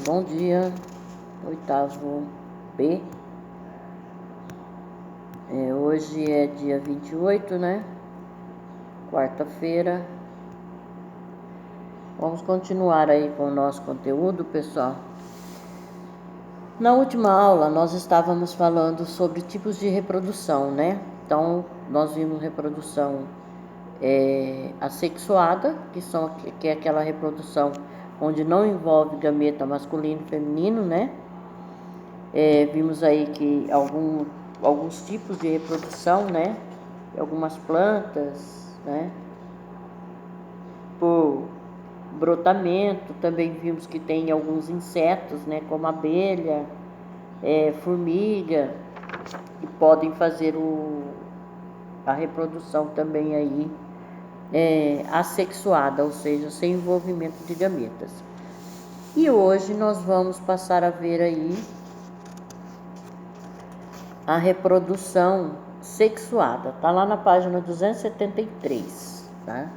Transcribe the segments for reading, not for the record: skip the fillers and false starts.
bom dia, oitavo B. Hoje é dia 28, né? Quarta-feira. Vamos continuar aí com o nosso conteúdo, pessoal. Na última aula, nós estávamos falando sobre tipos de reprodução, né? Então, nós vimos reprodução assexuada, que é aquela reprodução onde não envolve gameta masculino e feminino, né? Vimos aí que alguns tipos de reprodução, né? Algumas plantas, né? Por brotamento, também vimos que tem alguns insetos, né? Como abelha, formiga, que podem fazer a reprodução também aí assexuada, ou seja, sem envolvimento de gametas. E hoje nós vamos passar a ver aí a reprodução sexuada, tá lá na página 273, tá?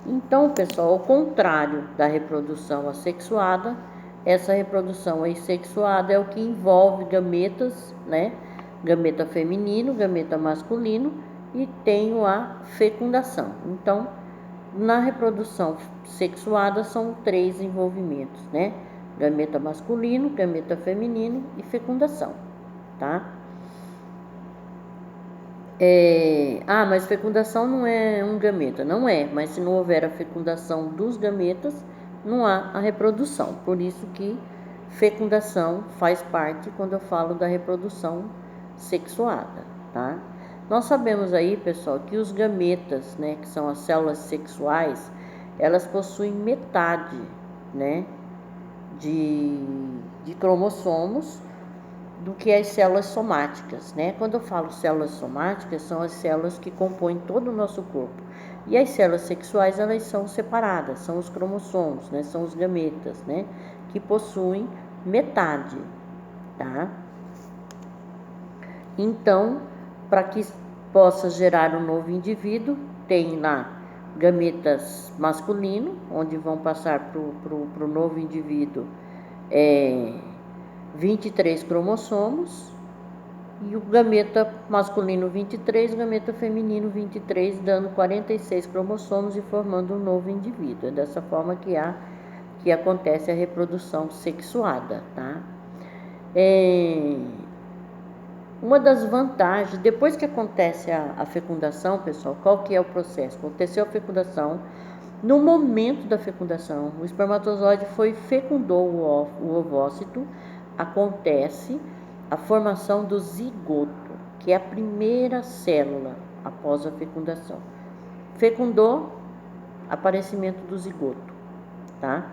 Então, pessoal, ao contrário da reprodução assexuada, essa reprodução assexuada é o que envolve gametas, né? Gameta feminino, gameta masculino e tem a fecundação. Então, na reprodução sexuada são 3 envolvimentos, né? Gameta masculino, gameta feminino e fecundação, tá? Mas fecundação não é um gameta. Não é, mas se não houver a fecundação dos gametas, não há a reprodução. Por isso que fecundação faz parte quando eu falo da reprodução sexuada, tá? Nós sabemos aí, pessoal, que os gametas, né, que são as células sexuais, elas possuem metade, né, de cromossomos do que as células somáticas, né? Quando eu falo células somáticas, são as células que compõem todo o nosso corpo. E as células sexuais, elas são separadas, são os cromossomos, né? São os gametas, né? Que possuem metade, tá? Então, para que possa gerar um novo indivíduo, tem lá gametas masculino, onde vão passar para o novo indivíduo 23 cromossomos, e o gameta masculino 23, gameta feminino 23, dando 46 cromossomos e formando um novo indivíduo. É dessa forma que acontece a reprodução sexuada, tá? Uma das vantagens, depois que acontece a fecundação, pessoal, qual que é o processo? Aconteceu a fecundação, no momento da fecundação, o espermatozoide fecundou o ovócito, acontece a formação do zigoto, que é a primeira célula após a fecundação. Fecundou, aparecimento do zigoto, tá?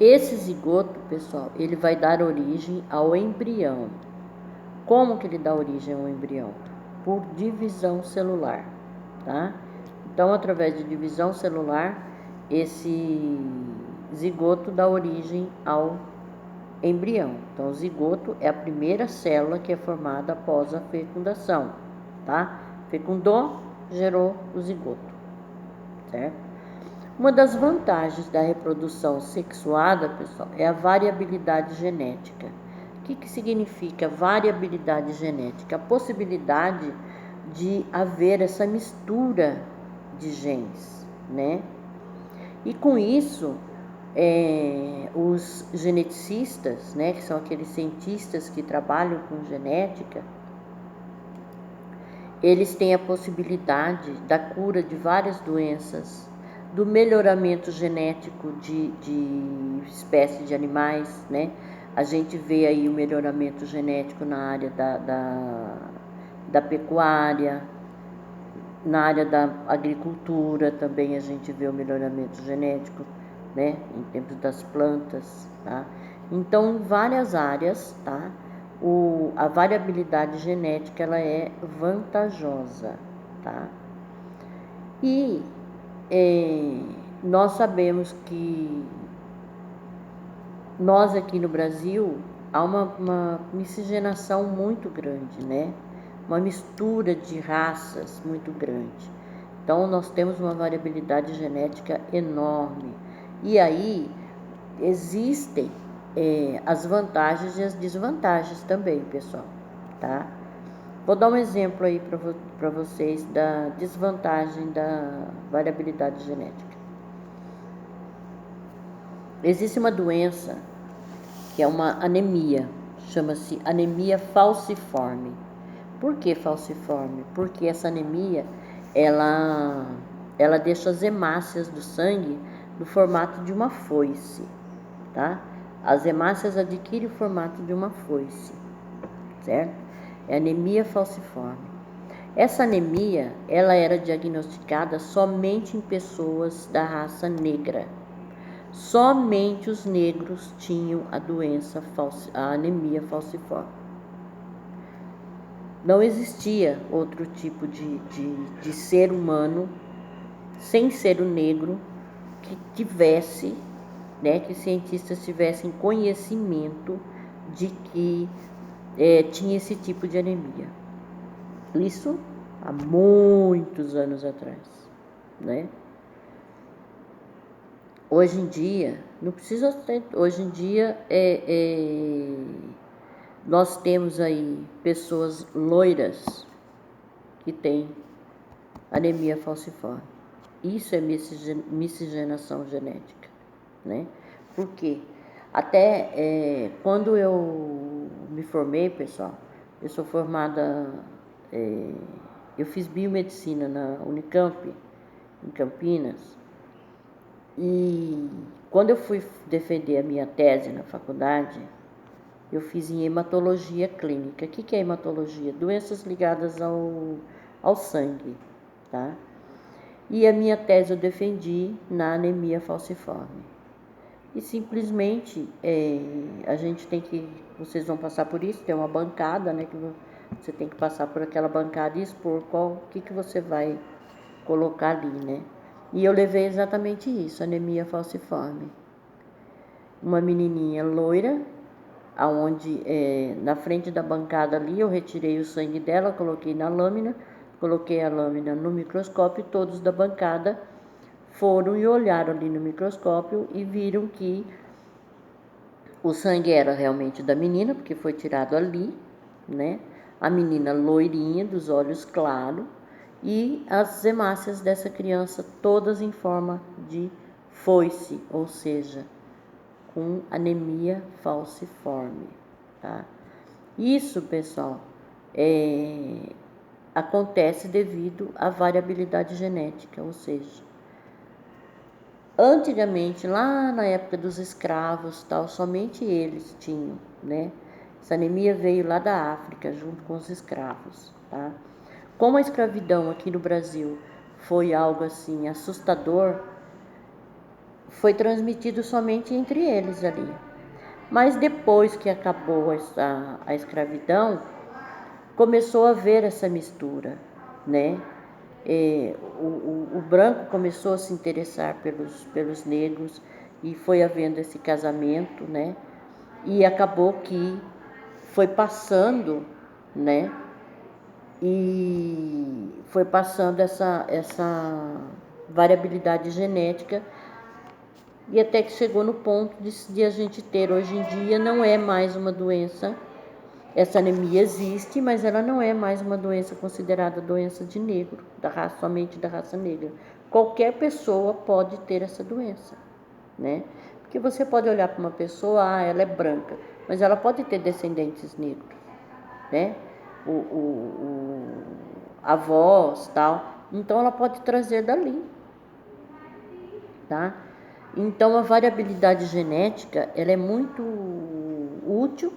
Esse zigoto, pessoal, ele vai dar origem ao embrião. Como que ele dá origem ao embrião? Por divisão celular, tá? Então, através de divisão celular, esse zigoto dá origem ao embrião. Então, o zigoto é a primeira célula que é formada após a fecundação, tá? Fecundou, gerou o zigoto, certo? Uma das vantagens da reprodução sexuada, pessoal, é a variabilidade genética. O que significa variabilidade genética? A possibilidade de haver essa mistura de genes, né? E com isso, os geneticistas, né, que são aqueles cientistas que trabalham com genética, eles têm a possibilidade da cura de várias doenças, do melhoramento genético de espécies de animais, né? A gente vê aí o melhoramento genético na área da pecuária, na área da agricultura também a gente vê o melhoramento genético, né? Em termos das plantas, tá? Então, em várias áreas, tá? A variabilidade genética, ela é vantajosa, tá? E nós sabemos que nós aqui no Brasil há uma miscigenação muito grande, né? Uma mistura de raças muito grande. Então, nós temos uma variabilidade genética enorme. E aí, existem as vantagens e as desvantagens também, pessoal, tá? Vou dar um exemplo aí para vocês da desvantagem da variabilidade genética. Existe uma doença que é uma anemia, chama-se anemia falciforme. Por que falciforme? Porque essa anemia, ela deixa as hemácias do sangue no formato de uma foice, tá? As hemácias adquirem o formato de uma foice, certo? É anemia falciforme. Essa anemia, ela era diagnosticada somente em pessoas da raça negra. Somente os negros tinham a doença, a anemia falciforme. Não existia outro tipo de ser humano, sem ser o negro, que tivesse, né, que cientistas tivessem conhecimento de que tinha esse tipo de anemia. Isso há muitos anos atrás, né? Hoje em dia, não precisa ter, hoje em dia nós temos aí pessoas loiras que têm anemia falciforme. Isso é miscigenação genética, né? Por quê? Até quando eu me formei, pessoal, eu sou formada, eu fiz biomedicina na Unicamp, em Campinas, e quando eu fui defender a minha tese na faculdade, eu fiz em hematologia clínica. O que é hematologia? Doenças ligadas ao sangue, tá? E a minha tese eu defendi na anemia falciforme. E simplesmente a gente tem que, vocês vão passar por isso, tem uma bancada, né, que você tem que passar por aquela bancada e expor o que você vai colocar ali, né? E eu levei exatamente isso, anemia falciforme. Uma menininha loira, aonde na frente da bancada ali eu retirei o sangue dela, coloquei na lâmina, coloquei a lâmina no microscópio e todos da bancada foram e olharam ali no microscópio e viram que o sangue era realmente da menina, porque foi tirado ali, né? A menina loirinha, dos olhos claros, e as hemácias dessa criança todas em forma de foice, ou seja, com anemia falciforme, tá? Isso, pessoal, acontece devido à variabilidade genética, ou seja, antigamente, lá na época dos escravos, tal, somente eles tinham, né? Essa anemia veio lá da África, junto com os escravos, tá? Como a escravidão aqui no Brasil foi algo assim assustador, foi transmitido somente entre eles ali. Mas depois que acabou a escravidão, começou a haver essa mistura, né? O branco começou a se interessar pelos negros e foi havendo esse casamento, né? E acabou que foi passando, né? E foi passando essa variabilidade genética e até que chegou no ponto de a gente ter hoje em dia, não é mais uma doença. Essa anemia existe, mas ela não é mais uma doença considerada doença de negro, somente da raça negra. Qualquer pessoa pode ter essa doença, né? Porque você pode olhar para uma pessoa, ela é branca, mas ela pode ter descendentes negros, né? Avós, tal. Então ela pode trazer dali, tá? Então a variabilidade genética, ela é muito útil,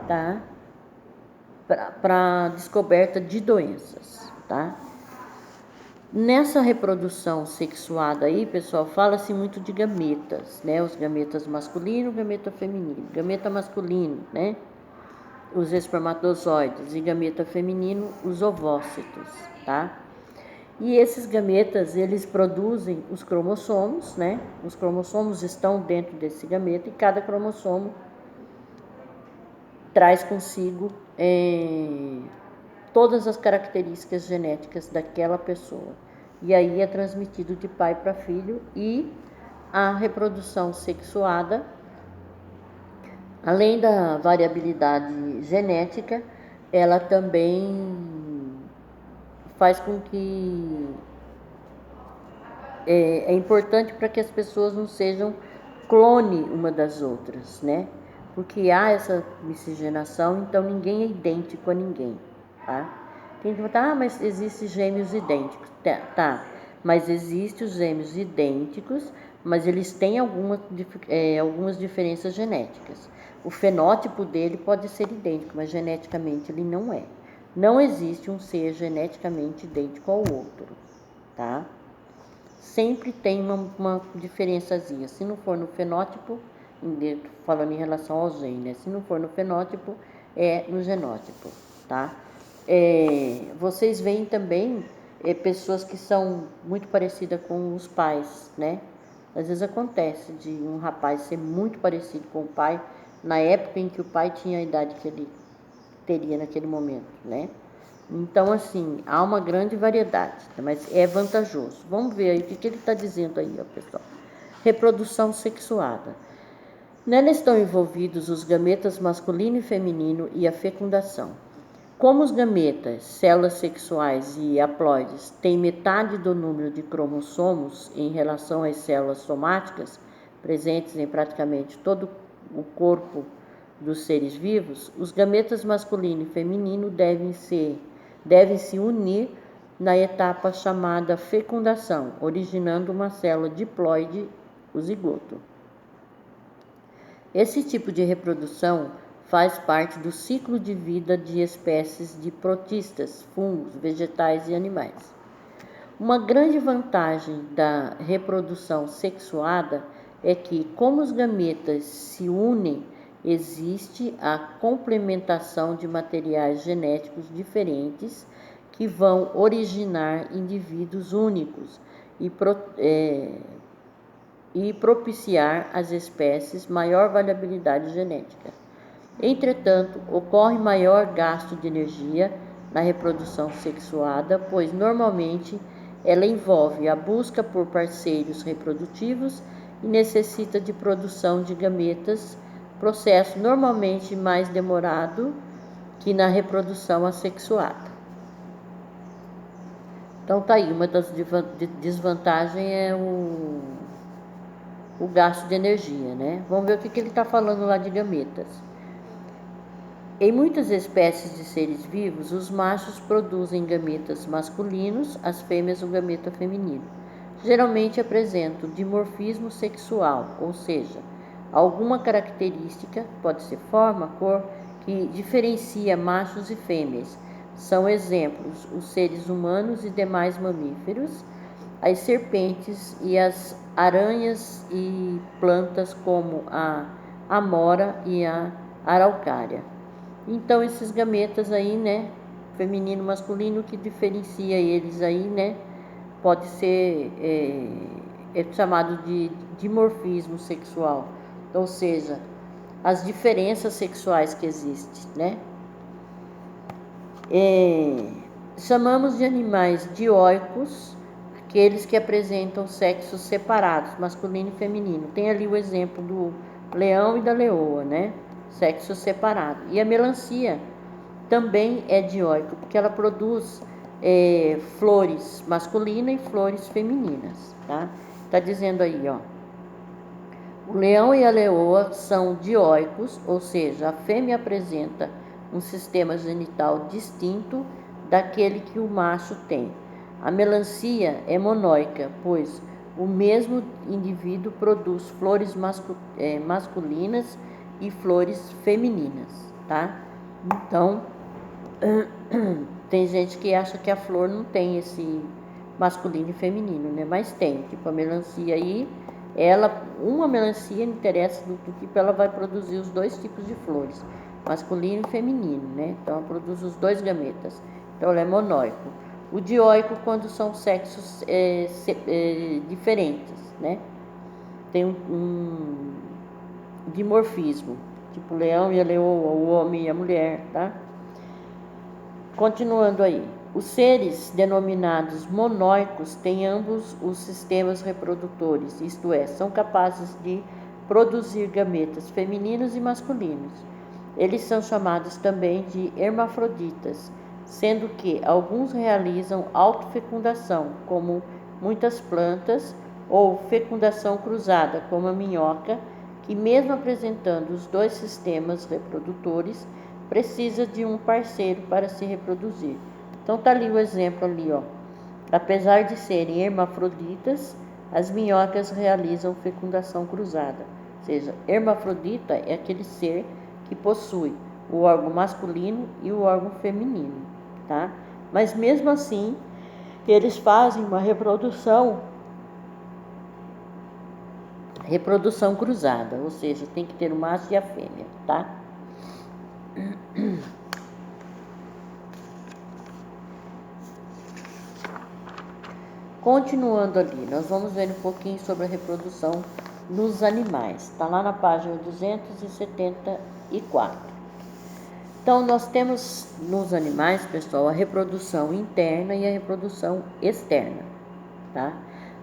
tá? Para descoberta de doenças, tá? Nessa reprodução sexuada aí, pessoal, fala-se muito de gametas, né? Os gametas masculino, gameta feminino. Gameta masculino, né? Os espermatozoides, e gameta feminino, os ovócitos, tá? E esses gametas, eles produzem os cromossomos, né? Os cromossomos estão dentro desse gameta e cada cromossomo traz consigo todas as características genéticas daquela pessoa. E aí é transmitido de pai para filho e a reprodução sexuada, além da variabilidade genética, ela também faz com que é importante para que as pessoas não sejam clone uma das outras, né? Porque há essa miscigenação, então ninguém é idêntico a ninguém, tá? Tem que botar, mas existem gêmeos idênticos. Tá, mas existem os gêmeos idênticos, mas eles têm algumas diferenças genéticas. O fenótipo dele pode ser idêntico, mas geneticamente ele não é. Não existe um ser geneticamente idêntico ao outro, tá? Sempre tem uma diferençazinha. Se não for no fenótipo, falando em relação ao gene, né? Se não for no fenótipo, é no genótipo, tá? Vocês veem também pessoas que são muito parecidas com os pais, né? Às vezes acontece de um rapaz ser muito parecido com o pai na época em que o pai tinha a idade que ele teria naquele momento, né? Então, assim, há uma grande variedade, mas é vantajoso. Vamos ver aí o que ele está dizendo aí, ó, pessoal. Reprodução sexuada. Nela estão envolvidos os gametas masculino e feminino e a fecundação. Como os gametas, células sexuais e haploides têm metade do número de cromossomos em relação às células somáticas, presentes em praticamente todo o corpo dos seres vivos, os gametas masculino e feminino devem se unir na etapa chamada fecundação, originando uma célula diploide, o zigoto. Esse tipo de reprodução faz parte do ciclo de vida de espécies de protistas, fungos, vegetais e animais. Uma grande vantagem da reprodução sexuada é que, como os gametas se unem, existe a complementação de materiais genéticos diferentes que vão originar indivíduos únicos e propiciar às espécies maior variabilidade genética. Entretanto, ocorre maior gasto de energia na reprodução sexuada, pois normalmente ela envolve a busca por parceiros reprodutivos e necessita de produção de gametas, processo normalmente mais demorado que na reprodução assexuada. Então tá aí, uma das desvantagens é o gasto de energia, né? Vamos ver o que ele está falando lá de gametas. Em muitas espécies de seres vivos, os machos produzem gametas masculinos, as fêmeas o gameta feminino. Geralmente apresentam dimorfismo sexual, ou seja, alguma característica, pode ser forma, cor, que diferencia machos e fêmeas. São exemplos os seres humanos e demais mamíferos, as serpentes e as aranhas e plantas como a amora e a araucária. Então, esses gametas aí, né, feminino, masculino, que diferencia eles aí, né, pode ser chamado de dimorfismo sexual, ou seja, as diferenças sexuais que existem, né. Chamamos de animais dioicos aqueles que apresentam sexos separados, masculino e feminino. Tem ali o exemplo do leão e da leoa, né? Sexo separado. E a melancia também é dioica, porque ela produz flores masculinas e flores femininas, tá? Tá dizendo aí, ó. O leão e a leoa são dioicos, ou seja, a fêmea apresenta um sistema genital distinto daquele que o macho tem. A melancia é monóica, pois o mesmo indivíduo produz flores masculinas e flores femininas, tá? Então, tem gente que acha que a flor não tem esse masculino e feminino, né? Mas tem, tipo a melancia aí, uma melancia interessa do tipo, ela vai produzir os dois tipos de flores, masculino e feminino, né? Então ela produz os dois gametas, então ela é monóico. O dioico quando são sexos diferentes, né? Tem um dimorfismo, tipo o leão e a leoa, o homem e a mulher, tá? Continuando aí. Os seres denominados monóicos têm ambos os sistemas reprodutores, isto é, são capazes de produzir gametas femininos e masculinos. Eles são chamados também de hermafroditas, sendo que alguns realizam autofecundação, como muitas plantas, ou fecundação cruzada, como a minhoca, que mesmo apresentando os dois sistemas reprodutores, precisa de um parceiro para se reproduzir. Então tá ali o exemplo ali, ó. Apesar de serem hermafroditas, as minhocas realizam fecundação cruzada. Ou seja, hermafrodita é aquele ser que possui o órgão masculino e o órgão feminino, tá? Mas mesmo assim, eles fazem uma reprodução cruzada, ou seja, tem que ter o macho e a fêmea, tá? Continuando ali, nós vamos ver um pouquinho sobre a reprodução nos animais. Está lá na página 274. Então, nós temos nos animais, pessoal, a reprodução interna e a reprodução externa, tá?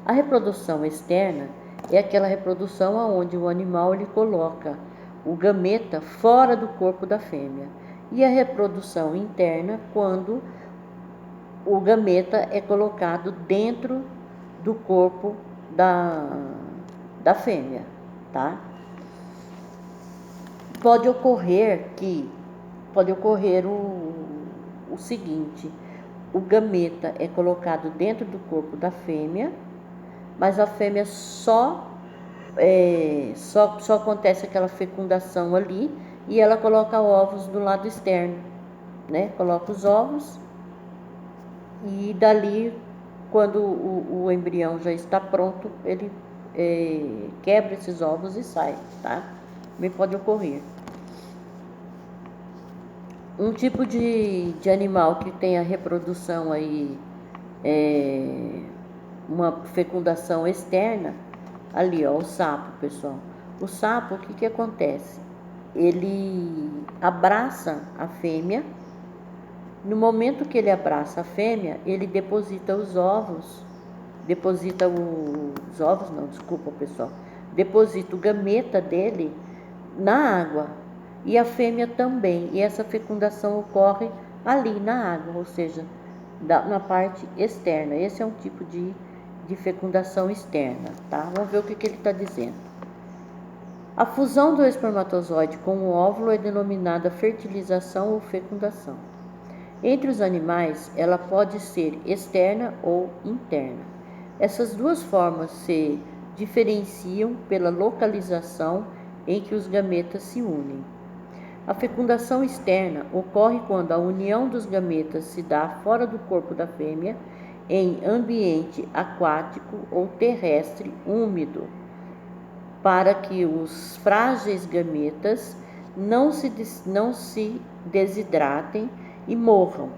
A reprodução externa é aquela reprodução onde o animal ele coloca o gameta fora do corpo da fêmea. E a reprodução interna, quando o gameta é colocado dentro do corpo da fêmea, tá? Pode ocorrer o seguinte: o gameta é colocado dentro do corpo da fêmea, mas a fêmea só acontece aquela fecundação ali e ela coloca ovos do lado externo, né? Coloca os ovos e dali, quando o embrião já está pronto, ele quebra esses ovos e sai, tá? Também pode ocorrer. Um tipo de animal que tem a reprodução aí, uma fecundação externa, ali ó, o sapo, pessoal. O sapo, o que acontece? Ele abraça a fêmea. No momento que ele abraça a fêmea, ele deposita os ovos, deposita o gameta dele na água, e a fêmea também, e essa fecundação ocorre ali na água, ou seja, na parte externa. Esse é um tipo de fecundação externa, tá? Vamos ver o que ele está dizendo. A fusão do espermatozoide com o óvulo é denominada fertilização ou fecundação. Entre os animais, ela pode ser externa ou interna. Essas duas formas se diferenciam pela localização em que os gametas se unem. A fecundação externa ocorre quando a união dos gametas se dá fora do corpo da fêmea, em ambiente aquático ou terrestre úmido, para que os frágeis gametas não se desidratem e morram.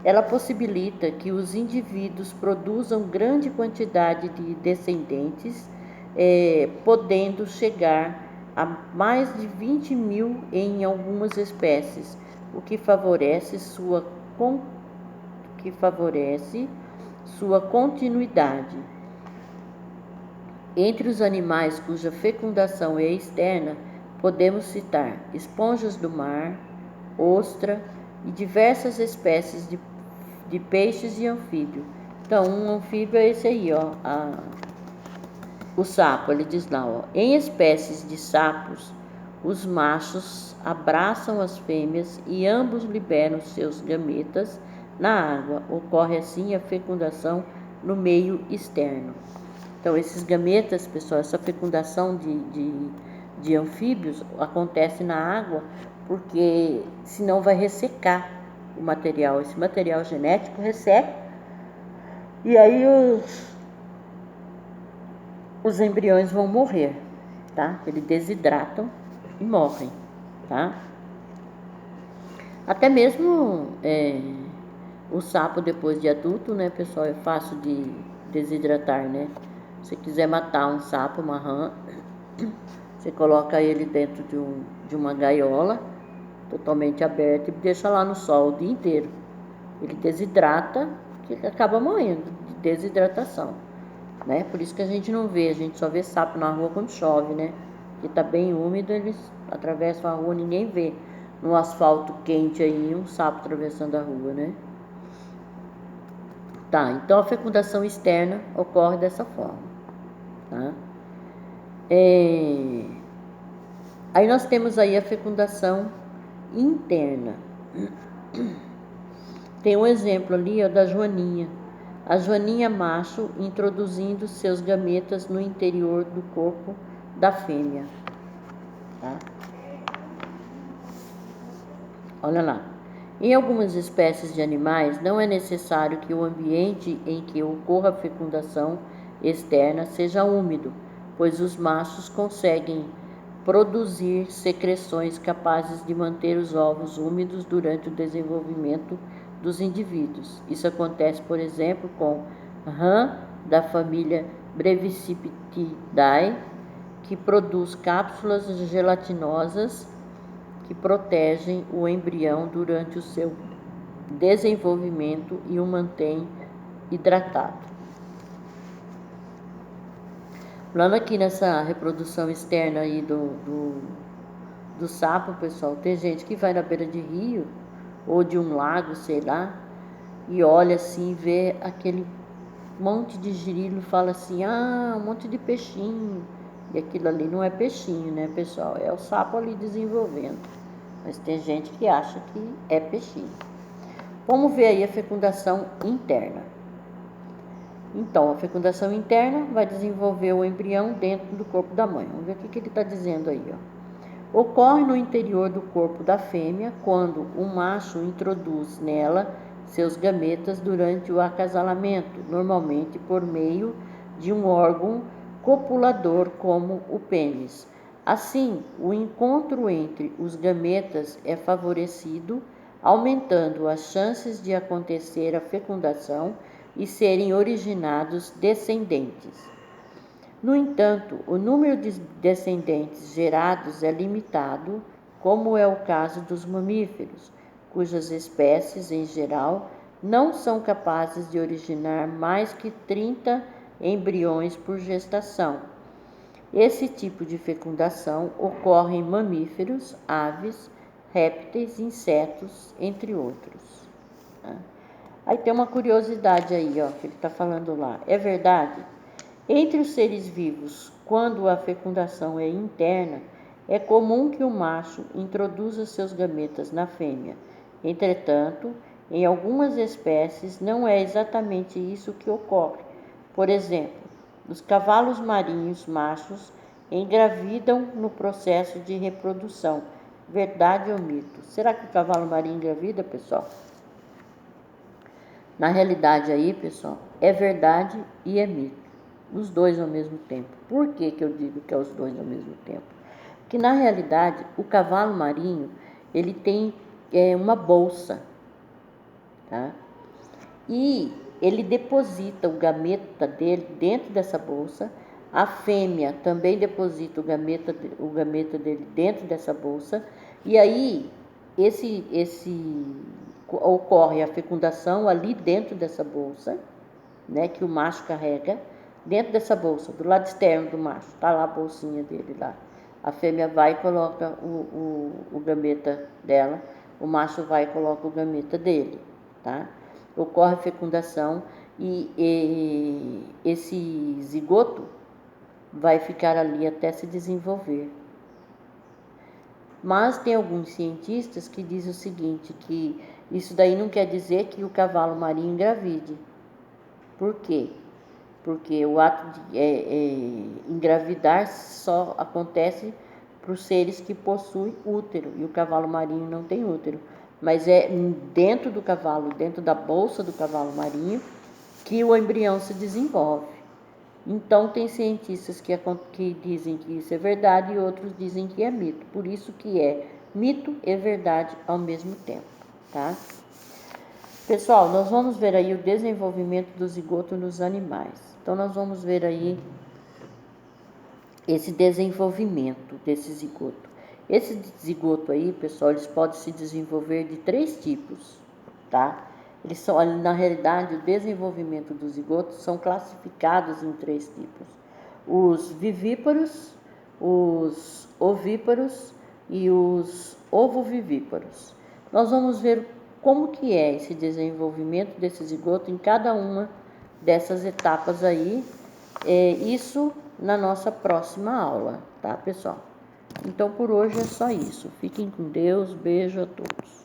Ela possibilita que os indivíduos produzam grande quantidade de descendentes, podendo chegar a mais de 20 mil em algumas espécies, o que favorece sua continuidade. Entre os animais cuja fecundação é externa, podemos citar esponjas do mar, ostra e diversas espécies de peixes e anfíbios. Então, um anfíbio é esse aí, ó, o sapo. Ele diz lá, ó, em espécies de sapos, os machos abraçam as fêmeas e ambos liberam seus gametas na água. Ocorre assim a fecundação no meio externo. Então, esses gametas, pessoal, essa fecundação de anfíbios acontece na água, porque senão vai ressecar o material. Esse material genético resseca, e aí os embriões vão morrer, tá? Eles desidratam e morrem, tá? Até mesmo o sapo, depois de adulto, né, pessoal, é fácil de desidratar, né? Se quiser matar um sapo, uma rã, você coloca ele dentro de uma gaiola totalmente aberta e deixa lá no sol o dia inteiro. Ele desidrata, que ele acaba morrendo de desidratação, né? Por isso que a gente não vê, a gente só vê sapo na rua quando chove, né? Porque tá bem úmido, eles atravessam a rua, ninguém vê no asfalto quente aí um sapo atravessando a rua, né? Tá, então a fecundação externa ocorre dessa forma, tá? Aí nós temos aí a fecundação interna. Tem um exemplo ali, ó, da joaninha. A joaninha macho introduzindo seus gametas no interior do corpo da fêmea, tá? Olha lá. Em algumas espécies de animais, não é necessário que o ambiente em que ocorra a fecundação externa seja úmido, pois os machos conseguem produzir secreções capazes de manter os ovos úmidos durante o desenvolvimento dos indivíduos. Isso acontece, por exemplo, com rã da família Brevicipitidae, que produz cápsulas gelatinosas que protegem o embrião durante o seu desenvolvimento e o mantém hidratado. Falando aqui nessa reprodução externa aí do sapo, pessoal, tem gente que vai na beira de rio ou de um lago, sei lá, e olha assim, vê aquele monte de girilo e fala assim, um monte de peixinho. E aquilo ali não é peixinho, né, pessoal? É o sapo ali desenvolvendo. Mas tem gente que acha que é peixinho. Vamos ver aí a fecundação interna. Então, a fecundação interna vai desenvolver o embrião dentro do corpo da mãe. Vamos ver o que ele está dizendo aí, ó. Ocorre no interior do corpo da fêmea quando o macho introduz nela seus gametas durante o acasalamento, normalmente por meio de um órgão copulador como o pênis. Assim, o encontro entre os gametas é favorecido, aumentando as chances de acontecer a fecundação e serem originados descendentes. No entanto, o número de descendentes gerados é limitado, como é o caso dos mamíferos, cujas espécies, em geral, não são capazes de originar mais que 30 embriões por gestação. Esse tipo de fecundação ocorre em mamíferos, aves, répteis, insetos, entre outros. Aí tem uma curiosidade aí, ó, que ele está falando lá. É verdade? Entre os seres vivos, quando a fecundação é interna, é comum que o macho introduza seus gametas na fêmea. Entretanto, em algumas espécies não é exatamente isso que ocorre. Por exemplo, os cavalos marinhos machos engravidam no processo de reprodução. Verdade ou mito? Será que o cavalo marinho engravida, pessoal? Na realidade aí, pessoal, é verdade e é mito. Os dois ao mesmo tempo. Por que eu digo que é os dois ao mesmo tempo? Porque na realidade o cavalo marinho ele tem uma bolsa, tá? E ele deposita o gameta dele dentro dessa bolsa. A fêmea também deposita o gameta dele dentro dessa bolsa. E aí ocorre a fecundação ali dentro dessa bolsa, né, que o macho carrega. Dentro dessa bolsa, do lado externo do macho, tá lá a bolsinha dele lá. A fêmea vai e coloca o gameta dela, o macho vai e coloca o gameta dele, tá? Ocorre a fecundação e esse zigoto vai ficar ali até se desenvolver. Mas tem alguns cientistas que dizem o seguinte, que isso daí não quer dizer que o cavalo marinho engravide. Por quê? Porque o ato de engravidar só acontece para os seres que possuem útero, e o cavalo marinho não tem útero, mas é dentro do cavalo, dentro da bolsa do cavalo marinho, que o embrião se desenvolve. Então tem cientistas que dizem que isso é verdade e outros dizem que é mito, por isso que é mito e verdade ao mesmo tempo, tá? Pessoal, nós vamos ver aí o desenvolvimento do zigoto nos animais. Então, nós vamos ver aí esse desenvolvimento desse zigoto. Esse zigoto aí, pessoal, eles podem se desenvolver de 3 tipos, tá? Eles são, na realidade, o desenvolvimento dos zigotos são classificados em 3 tipos: os vivíparos, os ovíparos e os ovovivíparos. Nós vamos ver como que é esse desenvolvimento desse zigoto em cada uma dessas etapas aí, isso na nossa próxima aula, tá, pessoal? Então, por hoje é só isso. Fiquem com Deus, beijo a todos.